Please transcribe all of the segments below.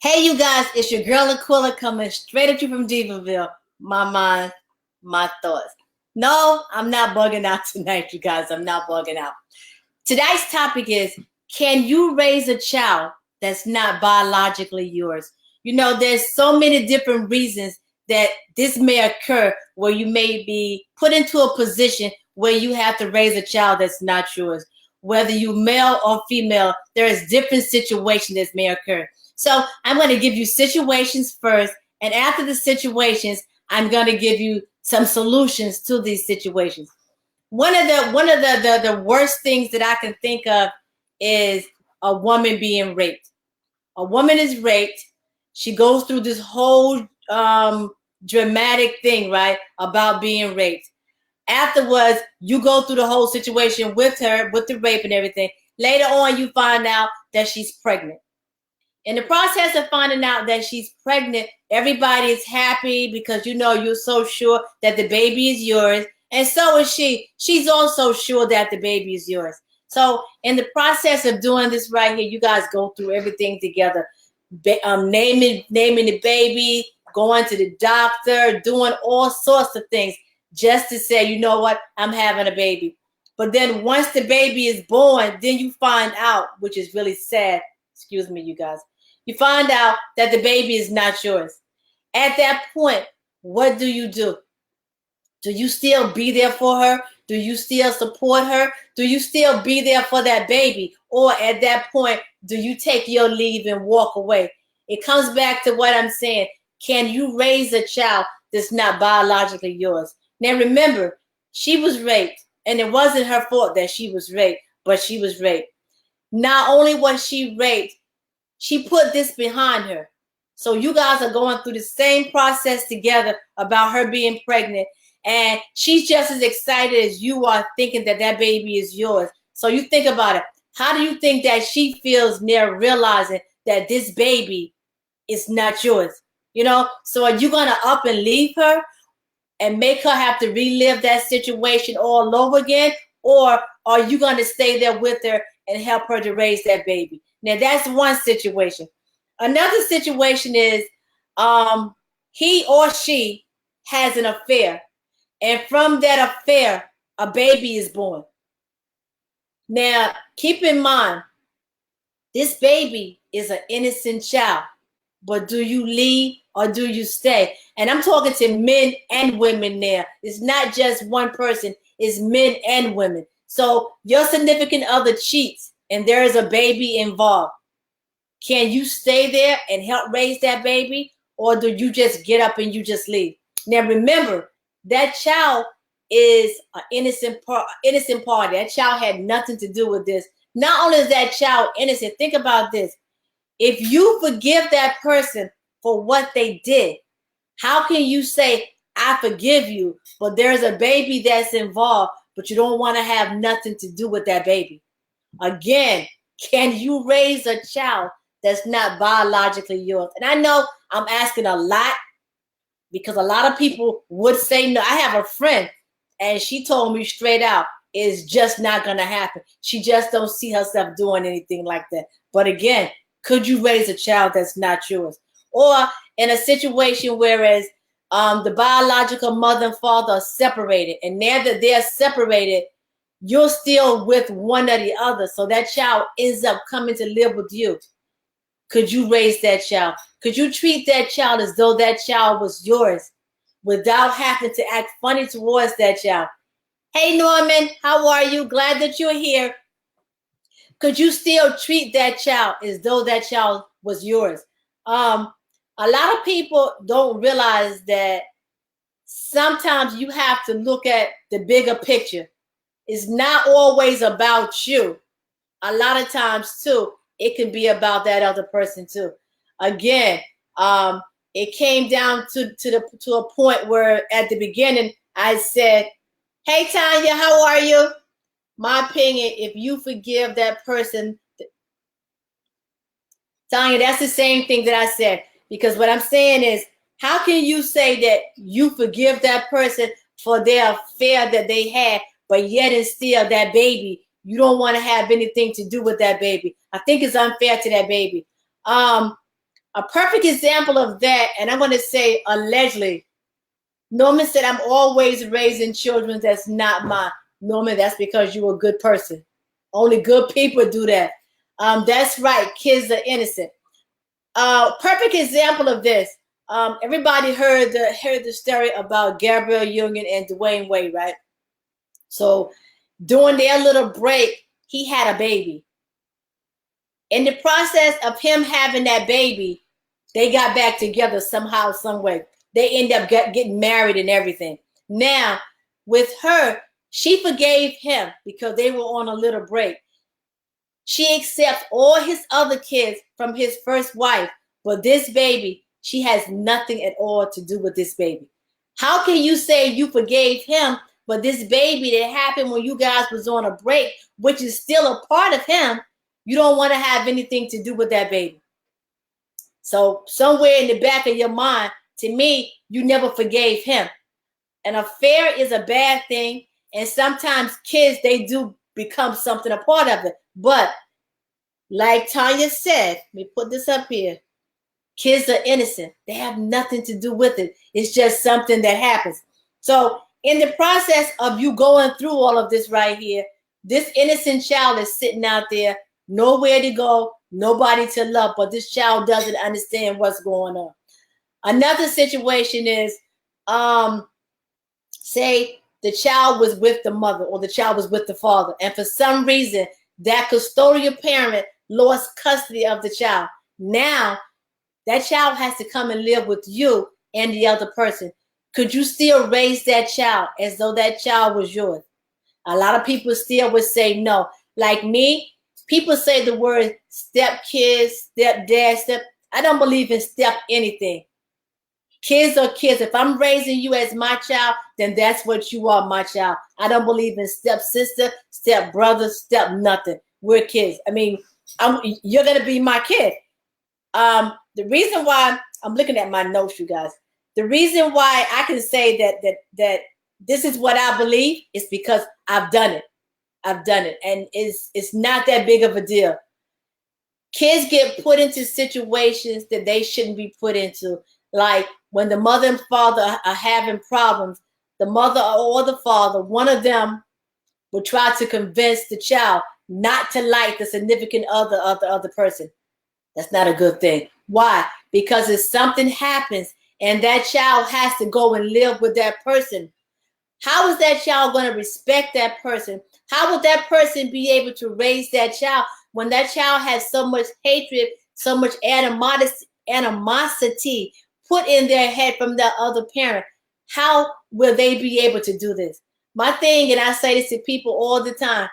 Hey, you guys, it's your girl Aquila coming straight at you from Diva-Villege. My mind, my thoughts. No, I'm not bugging out tonight, you guys. I'm not bugging out. Today's topic is, can you raise a child that's not biologically yours? You know, there's so many different reasons that this may occur where you may be put into a position where you have to raise a child that's not yours. Whether you male or female, there's different situations that may occur. So I'm going to give you situations first, and after the situations, I'm going to give you some solutions to these situations. One of the worst things that I can think of is a woman being raped. A woman is raped. She goes through this whole dramatic thing, right, about being raped. Afterwards, you go through the whole situation with her, with the rape and everything. Later on, you find out that she's pregnant. In the process of finding out that she's pregnant, everybody is happy because you know you're so sure that the baby is yours. And so is she. She's also sure that the baby is yours. So in the process of doing this right here, you guys go through everything together. Naming the baby, going to the doctor, doing all sorts of things just to say, you know what, I'm having a baby. But then once the baby is born, then you find out, which is really sad. Excuse me, you guys. You find out that the baby is not yours. At that point, what do? Do you still be there for her? Do you still support her? Do you still be there for that baby? Or at that point, do you take your leave and walk away? It comes back to what I'm saying. Can you raise a child that's not biologically yours? Now remember, she was raped, and it wasn't her fault that she was raped, but she was raped. Not only was she raped, she put this behind her. So you guys are going through the same process together about her being pregnant. And she's just as excited as you are thinking that that baby is yours. So you think about it. How do you think that she feels near realizing that this baby is not yours? You know, so are you going to up and leave her and make her have to relive that situation all over again? Or are you going to stay there with her and help her to raise that baby? Now, that's one situation. Another situation is he or she has an affair. And from that affair, a baby is born. Now, keep in mind, this baby is an innocent child. But do you leave or do you stay? And I'm talking to men and women there. It's not just one person. It's men and women. So your significant other cheats and there is a baby involved. Can you stay there and help raise that baby? Or do you just get up and you just leave? Now remember, that child is an innocent party. That child had nothing to do with this. Not only is that child innocent, think about this. If you forgive that person for what they did, how can you say, I forgive you, but there's a baby that's involved, but you don't want to have nothing to do with that baby? Again, can you raise a child that's not biologically yours? And I know I'm asking a lot because a lot of people would say no. I have a friend and she told me straight out, it's just not going to happen. She just don't see herself doing anything like that. But again, could you raise a child that's not yours? Or in a situation whereas the biological mother and father are separated, and now that they're separated, you're still with one or the other. So that child ends up coming to live with you. Could you raise that child? Could you treat that child as though that child was yours without having to act funny towards that child? Hey, Norman, how are you? Glad that you're here. Could you still treat that child as though that child was yours? A lot of people don't realize that sometimes you have to look at the bigger picture. It's not always about you. A lot of times, too, it can be about that other person, too. Again, it came down to a point where at the beginning I said, hey, Tanya, how are you? My opinion, if you forgive that person, Tanya, that's the same thing that I said. Because what I'm saying is, how can you say that you forgive that person for their affair that they had, but yet and still that baby, you don't want to have anything to do with that baby? I think it's unfair to that baby. A perfect example of that, and I'm going to say allegedly, Norman said, I'm always raising children that's not mine. Norman, that's because you're a good person. Only good people do that. That's right. Kids are innocent. Perfect example of this. Everybody heard the story about Gabrielle Union and Dwayne Wade, right? So during their little break, he had a baby. In the process of him having that baby, they got back together somehow, some way. They end up getting married and everything. Now, with her, she forgave him because they were on a little break. She accepts all his other kids from his first wife, but this baby, she has nothing at all to do with this baby. How can you say you forgave him, but this baby that happened when you guys was on a break, which is still a part of him, you don't want to have anything to do with that baby? So somewhere in the back of your mind, to me, you never forgave him. An affair is a bad thing, and sometimes kids, they do become something a part of it. But like Tanya said, let me put this up here. Kids are innocent. They have nothing to do with it. It's just something that happens. So in the process of you going through all of this right here, this innocent child is sitting out there, nowhere to go, nobody to love, but this child doesn't understand what's going on. Another situation is, say the child was with the mother or the child was with the father, and for some reason, that custodial parent lost custody of the child. Now, that child has to come and live with you and the other person. Could you still raise that child as though that child was yours? A lot of people still would say no. Like me, people say the word step kids, step dad, step. I don't believe in step anything. Kids are kids. If I'm raising you as my child, then that's what you are, my child. I don't believe in step sister, step brother, step nothing. We're kids. I mean, you're going to be my kid. The reason why I'm looking at my notes, you guys, the reason why I can say that this is what I believe is because I've done it. I've done it. And it's not that big of a deal. Kids get put into situations that they shouldn't be put into. Like when the mother and father are having problems, the mother or the father, one of them will try to convince the child not to like the significant other of the other person. That's not a good thing. Why? Because if something happens and that child has to go and live with that person, how is that child going to respect that person? How would that person be able to raise that child when that child has so much hatred, so much animosity put in their head from that other parent? How will they be able to do this? My thing, and I say this to people all the time,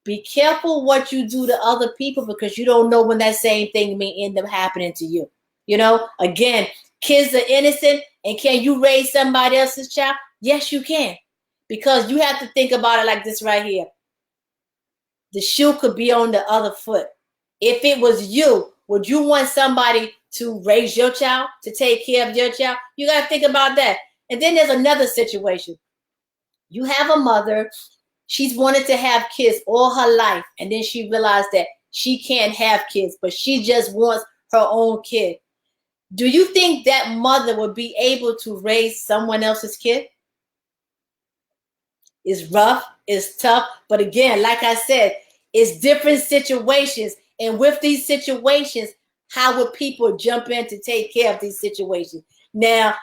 be careful what you do to other people because you don't know when that same thing may end up happening to you. You know, again, kids are innocent, and can you raise somebody else's child? Yes, you can. Because you have to think about it like this right here. The shoe could be on the other foot. If it was you, would you want somebody to raise your child, to take care of your child? You got to think about that. And then there's another situation. You have a mother. She's wanted to have kids all her life, and then she realized that she can't have kids, but she just wants her own kid. Do you think that mother would be able to raise someone else's kid? It's rough, it's tough, but again, like I said, it's different situations, and with these situations, how would people jump in to take care of these situations? Now,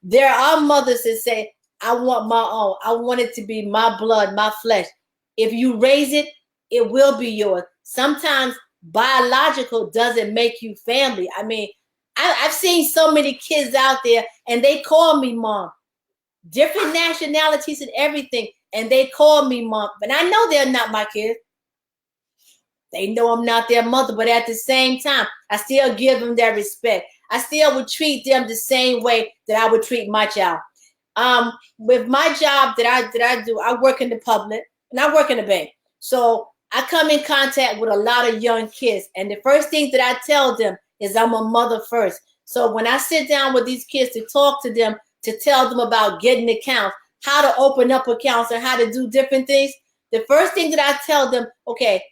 there are mothers that say, I want my own. I want it to be my blood, my flesh. If you raise it, it will be yours. Sometimes biological doesn't make you family. I mean, I've seen so many kids out there and they call me mom. Different nationalities and everything. And they call me mom. But I know they're not my kids. They know I'm not their mother. But at the same time, I still give them their respect. I still would treat them the same way that I would treat my child. With my job that I do, I work in the public and I work in the bank. So I come in contact with a lot of young kids. And the first thing that I tell them is I'm a mother first. So when I sit down with these kids to talk to them, to tell them about getting accounts, how to open up accounts and how to do different things, the first thing that I tell them, okay,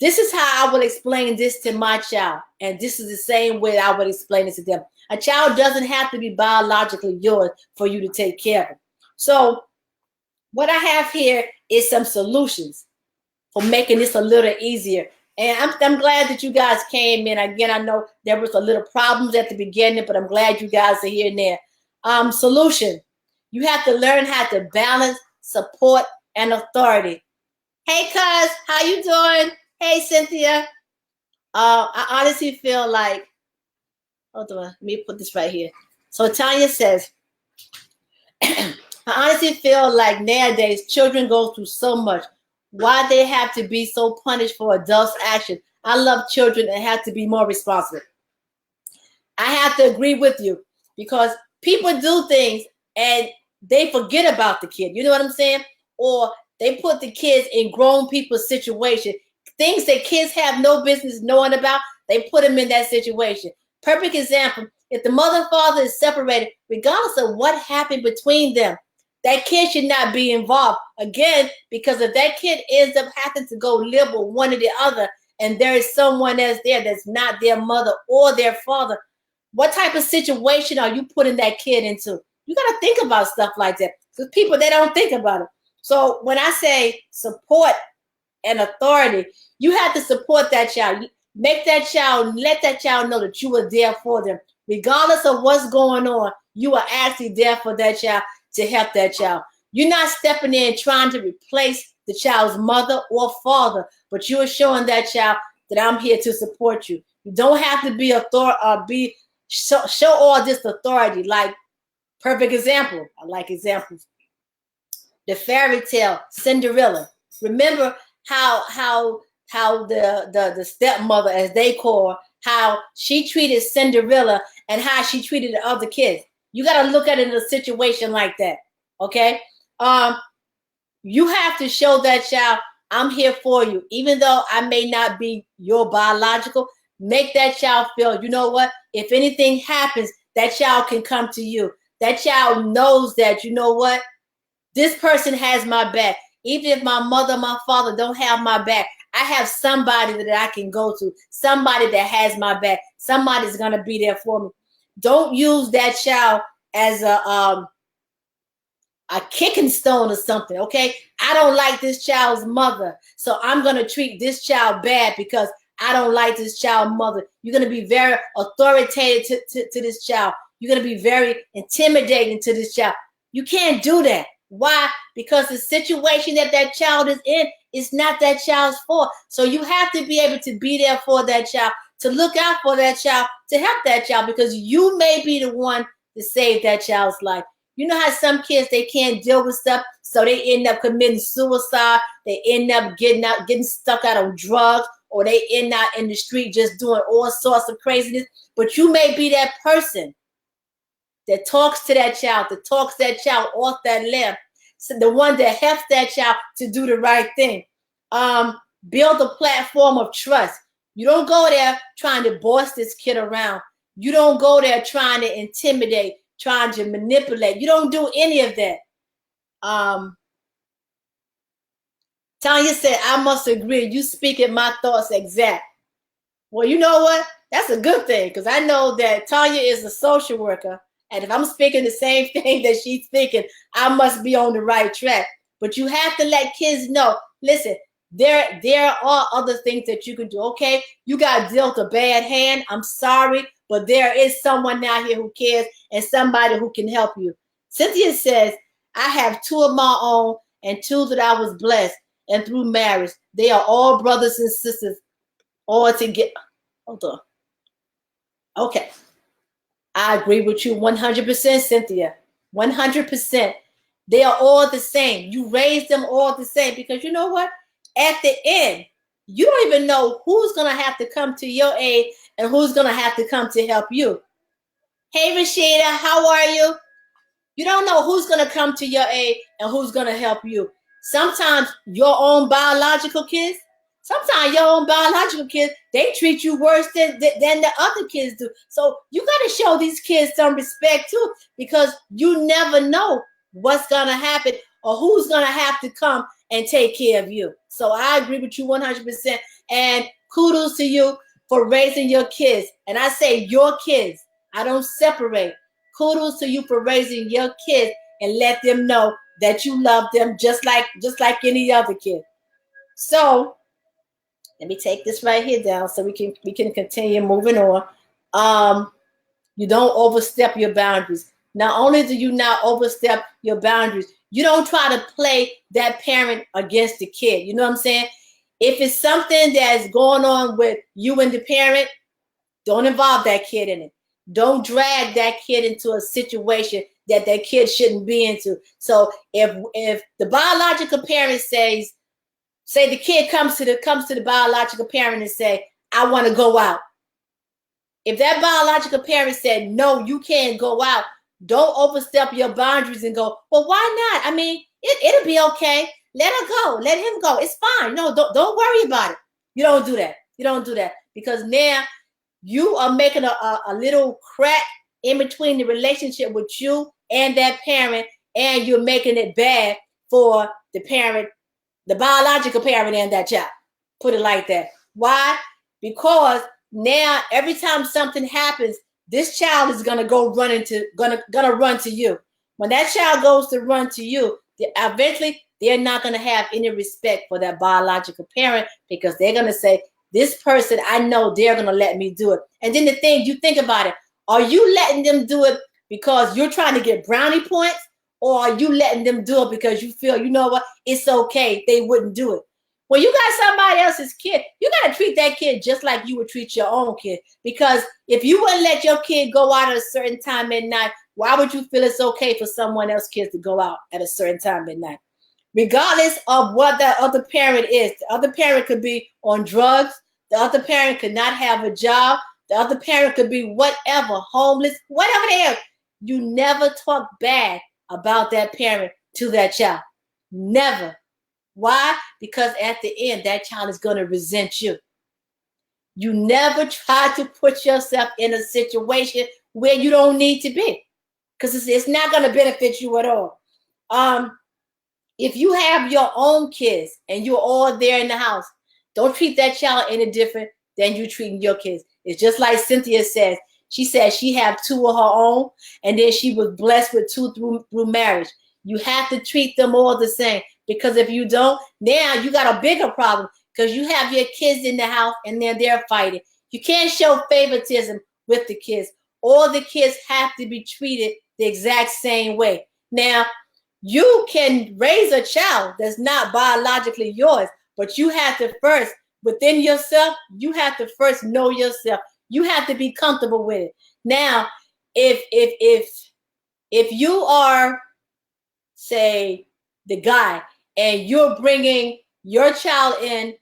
This is how I would explain this to my child. And this is the same way I would explain it to them. A child doesn't have to be biologically yours for you to take care of them. So what I have here is some solutions for making this a little easier. And I'm glad that you guys came in. Again, I know there was a little problems at the beginning, but I'm glad you guys are here and there. Solution. You have to learn how to balance support and authority. Hey, cuz, how you doing? Hey, Cynthia. I honestly feel like, hold on, let me put this right here. So Tanya says, I honestly feel like nowadays children go through so much. Why they have to be so punished for adults' action? I love children and have to be more responsible. I have to agree with you because people do things and they forget about the kid. You know what I'm saying? Or they put the kids in grown people's situation. Things that kids have no business knowing about, they put them in that situation. Perfect example, if the mother and father is separated, regardless of what happened between them, that kid should not be involved. Again, because if that kid ends up having to go live with one or the other, and there is someone else there that's not their mother or their father, what type of situation are you putting that kid into? You got to think about stuff like that. Because people, they don't think about it. So when I say support and authority, you have to support that child. Make that child, let that child know that you are there for them. Regardless of what's going on, you are actually there for that child to help that child. You're not stepping in trying to replace the child's mother or father, but you are showing that child that I'm here to support you. You don't have to be show all this authority. Like, perfect example. I like examples. The fairy tale Cinderella. Remember how the stepmother, as they call her, how she treated Cinderella and how she treated the other kids. You got to look at it in a situation like that. Okay. You have to show that child, I'm here for you. Even though I may not be your biological, make that child feel, you know what? If anything happens, that child can come to you. That child knows that, you know what? This person has my back. Even if my mother, my father don't have my back, I have somebody that I can go to, somebody that has my back. Somebody's going to be there for me. Don't use that child as a kicking stone or something, okay? I don't like this child's mother, so I'm going to treat this child bad because I don't like this child's mother. You're going to be very authoritative to this child. You're going to be very intimidating to this child. You can't do that. Why? Because the situation that child is in is not that child's fault. So you have to be able to be there for that child, to look out for that child, to help that child, because you may be the one to save that child's life. You know how some kids, they can't deal with stuff, so they end up committing suicide. They end up getting stuck out on drugs, or they end up in the street just doing all sorts of craziness. But you may be that person that talks to that child, that talks that child off that limb, so the one that helps that child to do the right thing. Build a platform of trust. You don't go there trying to boss this kid around. You don't go there trying to intimidate, trying to manipulate. You don't do any of that. Tanya said, I must agree. You speaking my thoughts exact. Well, you know what? That's a good thing, because I know that Tanya is a social worker. And if I'm speaking the same thing that she's speaking, I must be on the right track. But you have to let kids know, listen, there are other things that you can do. Okay, you got dealt a bad hand. I'm sorry, but there is someone out here who cares and somebody who can help you. Cynthia says, I have 2 of my own and 2 that I was blessed and through marriage. They are all brothers and sisters, all together. Hold on. Okay. I agree with you 100%, Cynthia. 100%. They are all the same. You raise them all the same, because you know what? At the end, you don't even know who's going to have to come to your aid and who's going to have to come to help you. Hey, Rashida, how are you? You don't know who's going to come to your aid and who's going to help you. Sometimes your own biological kids, they treat you worse than the other kids do. So you got to show these kids some respect too, because you never know what's going to happen. or who's going to have to come and take care of you. So I agree with you 100%. And kudos to you for raising your kids. And I say your kids. I don't separate. Kudos to you for raising your kids and let them know that you love them just like any other kid. So let me take this right here down so we can continue moving on. You don't overstep your boundaries. Not only do you not overstep your boundaries, you don't try to play that parent against the kid. You know what I'm saying? If it's something that's going on with you and the parent, don't involve that kid in it. Don't drag that kid into a situation that kid shouldn't be into. So if the biological parent say the kid comes to the biological parent and say, I want to go out. If that biological parent said, no, you can't go out, don't overstep your boundaries and go, well, why not? I mean, it'll be okay. Let her go. Let him go. It's fine. No, don't worry about it. You don't do that. You don't do that because now you are making a little crack in between the relationship with you and that parent, and you're making it bad for the parent, the biological parent and that child. Put it like that. Why? Because now every time something happens, this child is gonna run to you. When that child goes to run to you, eventually they're not gonna have any respect for that biological parent because they're gonna say, this person, I know they're gonna let me do it. And then the thing, you think about it, are you letting them do it because you're trying to get brownie points, or are you letting them do it because you feel, you know what, it's okay, they wouldn't do it? When you got somebody else's kid, you got to treat that kid just like you would treat your own kid. Because if you wouldn't let your kid go out at a certain time at night, why would you feel it's okay for someone else's kids to go out at a certain time at night? Regardless of what that other parent is. The other parent could be on drugs. The other parent could not have a job. The other parent could be whatever, homeless, whatever they are. You never talk bad about that parent to that child. Never. Why? Because at the end, that child is going to resent you. You never try to put yourself in a situation where you don't need to be, because it's not going to benefit you at all. If you have your own kids and you're all there in the house, don't treat that child any different than you treating your kids. It's just like Cynthia says. She said she had 2 of her own, and then she was blessed with 2 through marriage. You have to treat them all the same. Because if you don't, now you got a bigger problem because you have your kids in the house and then they're fighting. You can't show favoritism with the kids. All the kids have to be treated the exact same way. Now, you can raise a child that's not biologically yours, but you have to first, within yourself, you have to first know yourself. You have to be comfortable with it. Now, if you are, say, the guy, and you're bringing your child in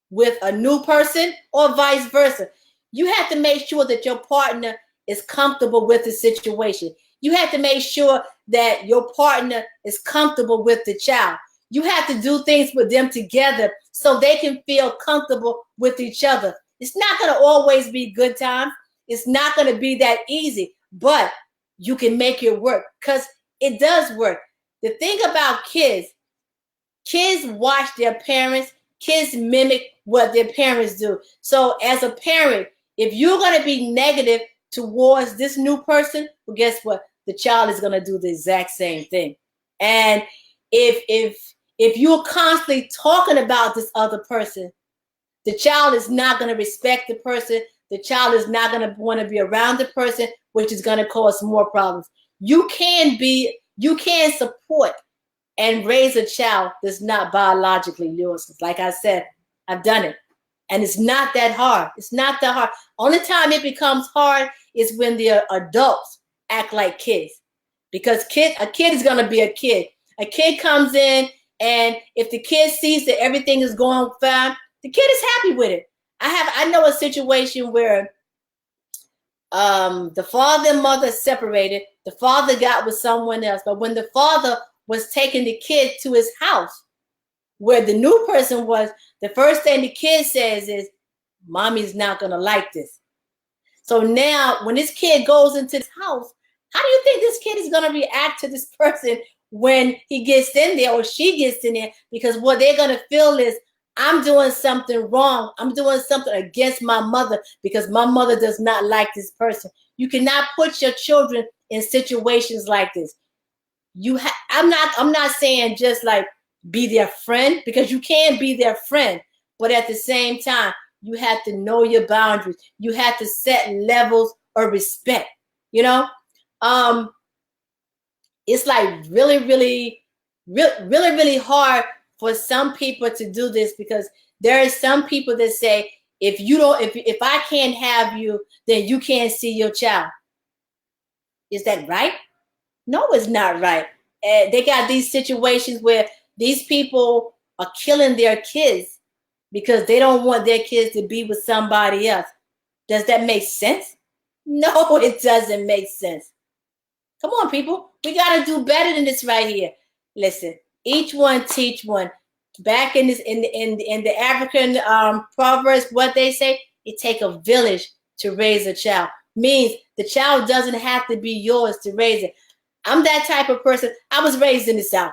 with a new person or vice versa, you have to make sure that your partner is comfortable with the situation. You have to make sure that your partner is comfortable with the child. You have to do things with them together so they can feel comfortable with each other. It's not going to always be good times. It's not going to be that easy, but you can make it work because it does work. The thing about kids watch their parents. Kids mimic what their parents do. So as a parent, if you're going to be negative towards this new person, well, guess what? The child is going to do the exact same thing. And if you're constantly talking about this other person, the child is not going to respect the person. The child is not going to want to be around the person, which is going to cause more problems. You can support and raise a child that's not biologically yours. Like I said, I've done it. And it's not that hard. It's not that hard. Only time it becomes hard is when the adults act like kids. Because a kid is going to be a kid. A kid comes in, and if the kid sees that everything is going fine, the kid is happy with it. I know a situation where the father and mother separated. The father got with someone else. But when the father was taking the kid to his house where the new person was, the first thing the kid says is, mommy's not going to like this. So now when this kid goes into this house, how do you think this kid is going to react to this person when he gets in there or she gets in there, because what they're going to feel is, I'm doing something wrong. I'm doing something against my mother because my mother does not like this person. You cannot put your children in situations like this. I'm not saying just like be their friend, because you can be their friend, but at the same time, you have to know your boundaries. You have to set levels of respect. You know, it's like really hard for some people to do this, because there are some people that say, if I can't have you, then you can't see your child. Is that right? No, it's not right. They got these situations where these people are killing their kids because they don't want their kids to be with somebody else. Does that make sense? No, it doesn't make sense. Come on, people. We got to do better than this right here. Listen, each one teach one. Back in the African proverbs, what they say, it take a village to raise a child. Means the child doesn't have to be yours to raise it. I'm that type of person. I was raised in the South.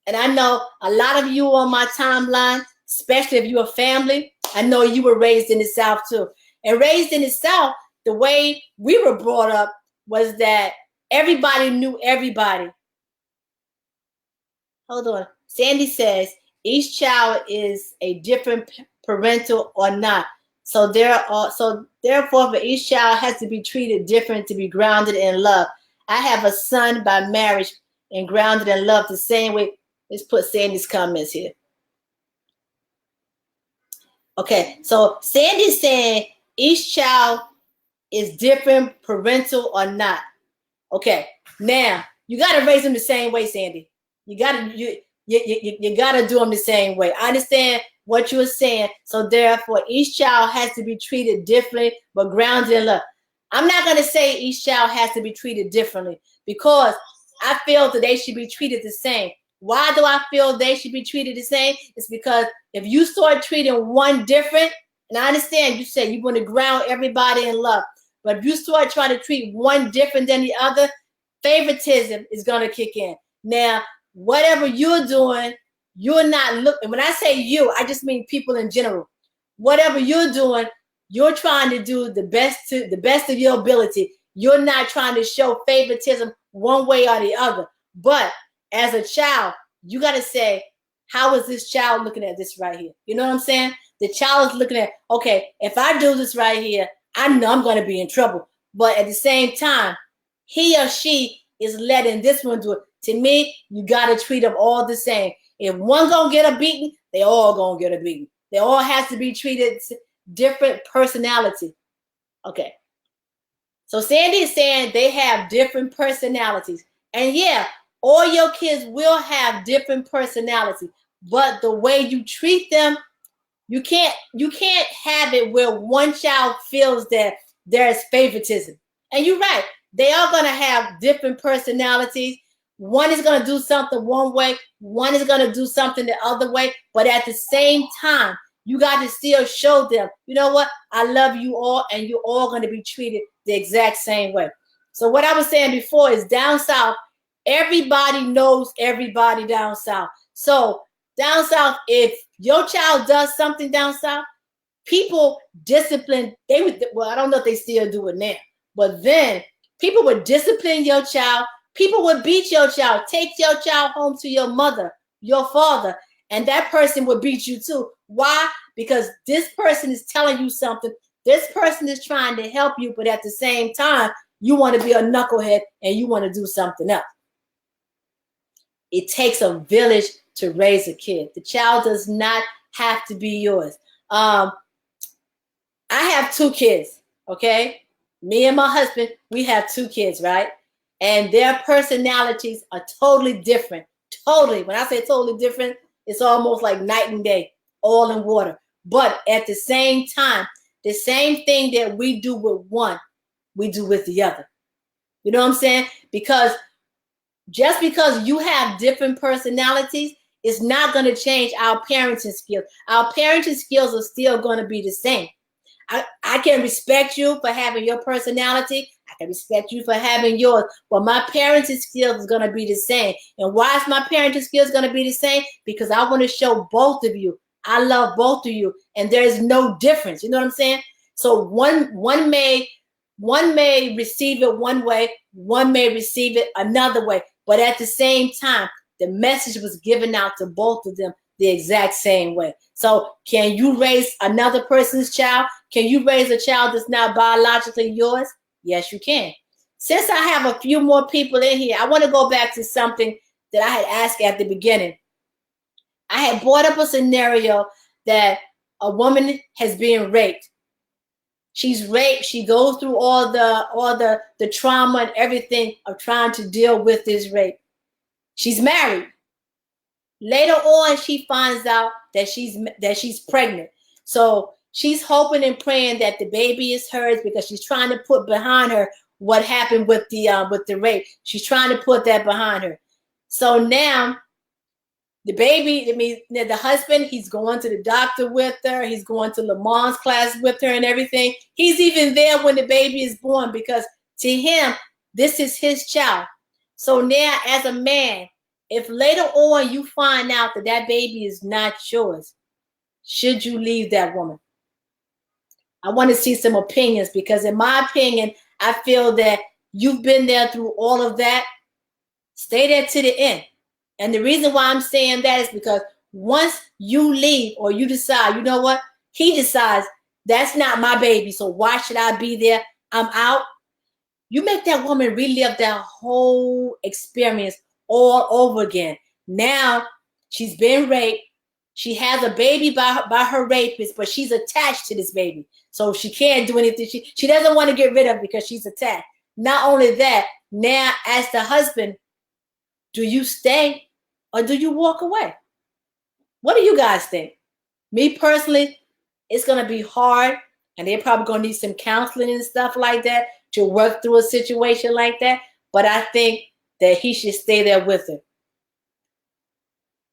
And I know a lot of you on my timeline, especially if you're a family, I know you were raised in the South too. And raised in the South, the way we were brought up was that everybody knew everybody. Hold on. Sandy says, each child is a different parental or not. So therefore, for each child has to be treated different to be grounded in love. I have a son by marriage and grounded in love the same way. Let's put Sandy's comments here. Okay, so Sandy's saying each child is different, parental or not. Okay, now you got to raise them the same way, Sandy. You gotta do them the same way. I understand what you were saying. So therefore, each child has to be treated differently, but grounded in love. I'm not going to say each child has to be treated differently, because I feel that they should be treated the same. Why do I feel they should be treated the same? It's because if you start treating one different, and I understand you say you want to ground everybody in love, but if you start trying to treat one different than the other, favoritism is going to kick in. Now, whatever you're doing, you're not looking. When I say you, I just mean people in general. Whatever you're doing, you're trying to do the best of your ability. You're not trying to show favoritism one way or the other. But as a child, you got to say, how is this child looking at this right here? You know what I'm saying? The child is looking at, okay, if I do this right here, I know I'm going to be in trouble. But at the same time, he or she is letting this one do it. To me, you got to treat them all the same. If one going to get a beating, they all going to get a beating. They all have to be treated different personality. Okay. So Sandy is saying they have different personalities. And yeah, all your kids will have different personalities. But the way you treat them, you can't have it where one child feels that there is favoritism. And you're right. They are going to have different personalities. One is going to do something one way. One is going to do something the other way. But at the same time, you got to still show them, you know what? I love you all, and you're all going to be treated the exact same way. So what I was saying before is down south, everybody knows everybody down south. So down south, if your child does something down south, people discipline. Well, I don't know if they still do it now, but then people would discipline your child. People would beat your child, take your child home to your mother, your father, and that person would beat you too. Why? Because this person is telling you something. This person is trying to help you, but at the same time, you want to be a knucklehead and you want to do something else. It takes a village to raise a kid. The child does not have to be yours. I have 2 kids, okay? Me and my husband, we have 2 kids, right? And their personalities are totally different. Totally. When I say totally different, it's almost like night and day, oil and water. But at the same time, the same thing that we do with one, we do with the other. You know what I'm saying? Because just because you have different personalities, it's not going to change our parenting skills. Our parenting skills are still going to be the same. I can respect you for having your personality. I can respect you for having yours. But my parenting skills is going to be the same. And why is my parenting skills going to be the same? Because I want to show both of you. I love both of you. And there is no difference. You know what I'm saying? So one may receive it one way, one may receive it another way. But at the same time, the message was given out to both of them the exact same way. So can you raise another person's child? Can you raise a child that's not biologically yours? Yes, you can. Since I have a few more people in here, I want to go back to something that I had asked at the beginning. I had brought up a scenario that a woman has been raped. She's raped. She goes through all the trauma and everything of trying to deal with this rape. She's married. Later on, she finds out that she's pregnant. So she's hoping and praying that the baby is hers because she's trying to put behind her what happened with the rape. She's trying to put that behind her. So now the baby, I mean, the husband, he's going to the doctor with her. He's going to Lamont's class with her and everything. He's even there when the baby is born because to him, this is his child. So now as a man, if later on you find out that that baby is not yours, should you leave that woman? I want to see some opinions because in my opinion, I feel that you've been there through all of that. Stay there to the end. And the reason why I'm saying that is because once you leave or you decide, you know what? He decides that's not my baby, so why should I be there? I'm out. You make that woman relive that whole experience all over again. Now she's been raped. She has a baby by her rapist, but she's attached to this baby. So she can't do anything. She doesn't want to get rid of it because she's attached. Not only that, now as the husband, do you stay or do you walk away? What do you guys think? Me personally, it's going to be hard, and they're probably going to need some counseling and stuff like that to work through a situation like that. But I think that he should stay there with her.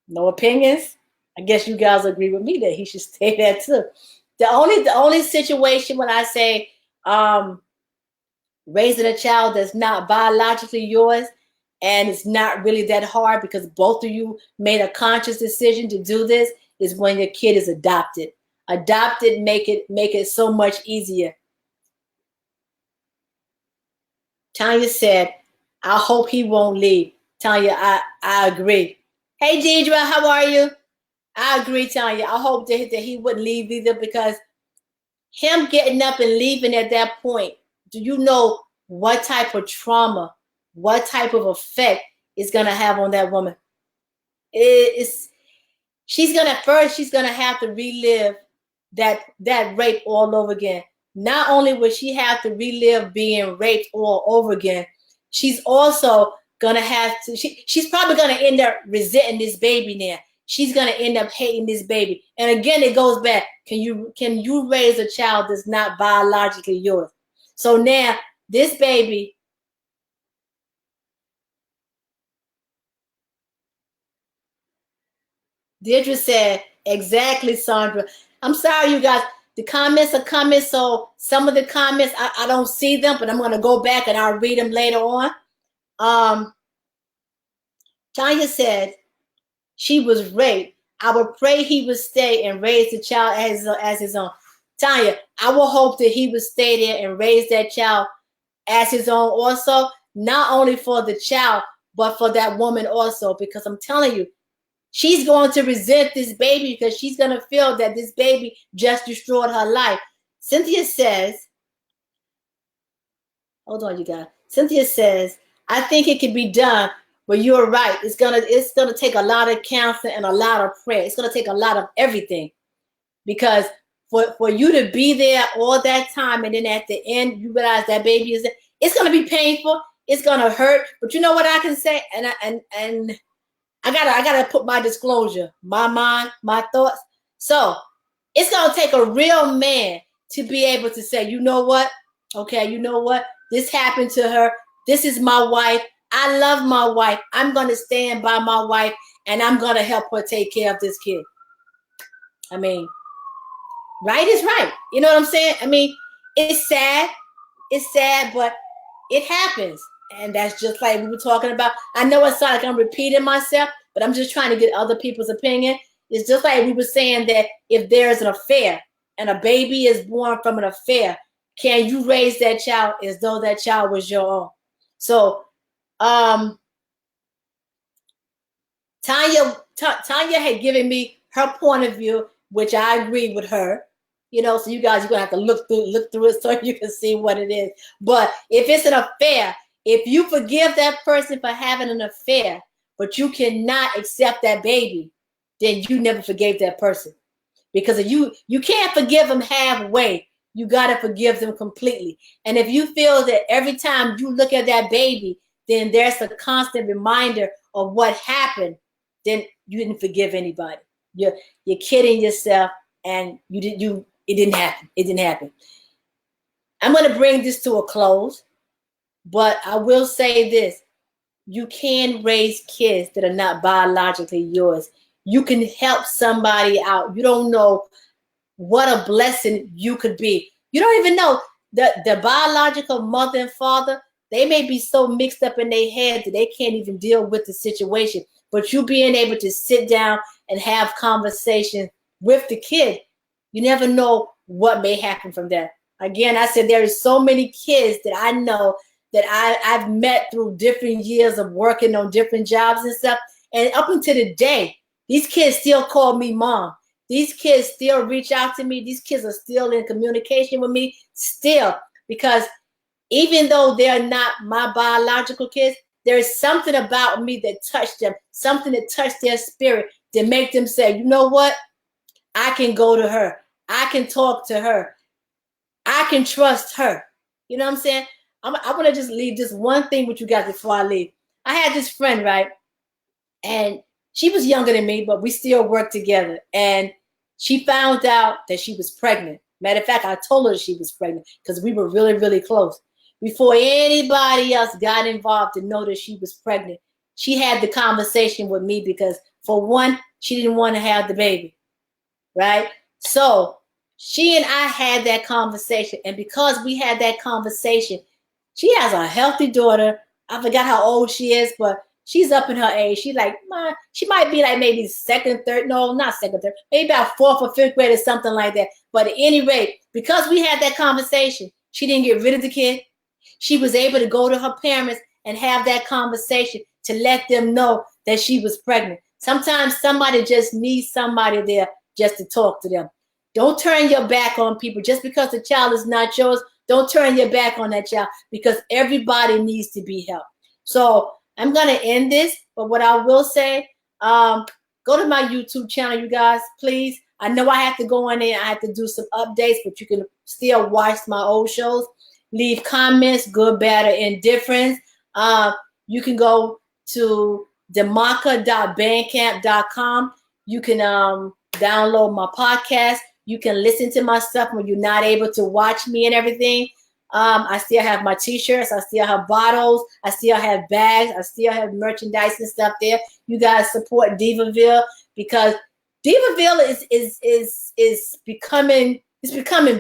No opinions? I guess you guys agree with me that he should stay there too. The only situation when I say raising a child that's not biologically yours, and it's not really that hard because both of you made a conscious decision to do this, is when your kid is adopted. Adopted make it so much easier. Tanya said, I hope he won't leave. Tanya, I agree. Hey, Deidre, how are you? I agree, Tanya. I hope that he wouldn't leave either because him getting up and leaving at that point, do you know what type of trauma, what type of effect it's going to have on that woman? She's going to have to relive that rape all over again. Not only will she have to relive being raped all over again, she's also going to have to, she's probably going to end up resenting this baby now. She's going to end up hating this baby. And again, it goes back. Can you raise a child that's not biologically yours? So now this baby, Deirdre said, exactly, Sandra. I'm sorry, you guys. The comments are coming, so some of the comments, I don't see them, but I'm going to go back and I'll read them later on. Tanya said she was raped. I would pray he would stay and raise the child as his own. Tanya, I will hope that he would stay there and raise that child as his own also, not only for the child, but for that woman also, because I'm telling you, she's going to resent this baby because she's going to feel that this baby just destroyed her life. Cynthia says, hold on, you guys. Cynthia says, I think it can be done, but you're right. It's gonna take a lot of counseling and a lot of prayer. It's gonna take a lot of everything, because for you to be there all that time and then at the end you realize that baby is there, it's gonna be painful. It's gonna hurt. But you know what I can say, and I gotta put my disclosure, my mind, my thoughts. So it's gonna take a real man to be able to say, you know what? Okay, you know what? This happened to her. This is my wife. I love my wife. I'm going to stand by my wife and I'm going to help her take care of this kid. I mean, Right is right. You know what I'm saying? I mean, it's sad. It's sad, but it happens. And that's just like we were talking about. I know it's like I'm repeating myself, but I'm just trying to get other people's opinion. It's just like we were saying that if there's an affair and a baby is born from an affair, can you raise that child as though that child was your own? So, Tanya had given me her point of view, which I agree with her. You know, so you guys, you're gonna have to look through it so you can see what it is. But if it's an affair, if you forgive that person for having an affair, but you cannot accept that baby, then you never forgave that person. Because if you can't forgive them halfway, you gotta forgive them completely. And if you feel that every time you look at that baby, then there's a constant reminder of what happened, then you didn't forgive anybody. You're kidding yourself, and it didn't happen. It didn't happen. I'm going to bring this to a close, but I will say this. You can raise kids that are not biologically yours. You can help somebody out. You don't know what a blessing you could be. You don't even know the biological mother and father, they may be so mixed up in their head that they can't even deal with the situation. But you being able to sit down and have conversation with the kid, you never know what may happen from that. Again, I said there is so many kids that I know that I've met through different years of working on different jobs and stuff. And up until the day, these kids still call me mom. These kids still reach out to me. These kids are still in communication with me still, because even though they're not my biological kids, there's something about me that touched them, something that touched their spirit that make them say, you know what? I can go to her. I can talk to her. I can trust her. You know what I'm saying? I want to just leave this one thing with you guys before I leave. I had this friend, right? And she was younger than me, but we still worked together. And she found out that she was pregnant. Matter of fact, I told her she was pregnant because we were really, really close. Before anybody else got involved to know that she was pregnant, she had the conversation with me because, for one, she didn't want to have the baby, right? So she and I had that conversation. And because we had that conversation, she has a healthy daughter. I forgot how old she is, but she's up in her age. She might be like maybe second, third, no, not second, third, maybe about fourth or fifth grade or something like that. But at any rate, because we had that conversation, she didn't get rid of the kid. She was able to go to her parents and have that conversation to let them know that she was pregnant. Sometimes somebody just needs somebody there just to talk to them. Don't turn your back on people. Just because the child is not yours, don't turn your back on that child, because everybody needs to be helped. So I'm going to end this, but what I will say, go to my YouTube channel, you guys, please. I know I have to go on there. I have to do some updates, but you can still watch my old shows. Leave comments, good, bad, or indifference. You can go to demaka.bandcamp.com. You can download my podcast. You can listen to my stuff when you're not able to watch me and everything. I still have my t-shirts. I still have bottles. I still have bags. I still have merchandise and stuff there. You guys support Diva-Ville, because Diva-Ville is becoming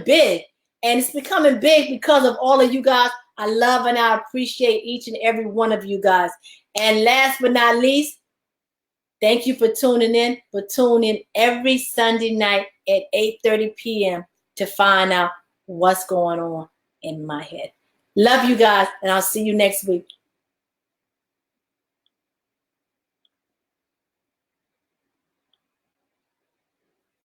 big. And it's becoming big because of all of you guys. I love and I appreciate each and every one of you guys. And last but not least, thank you for tuning in. Tune in every Sunday night at 8:30 p.m. to find out what's going on in my head. Love you guys, and I'll see you next week.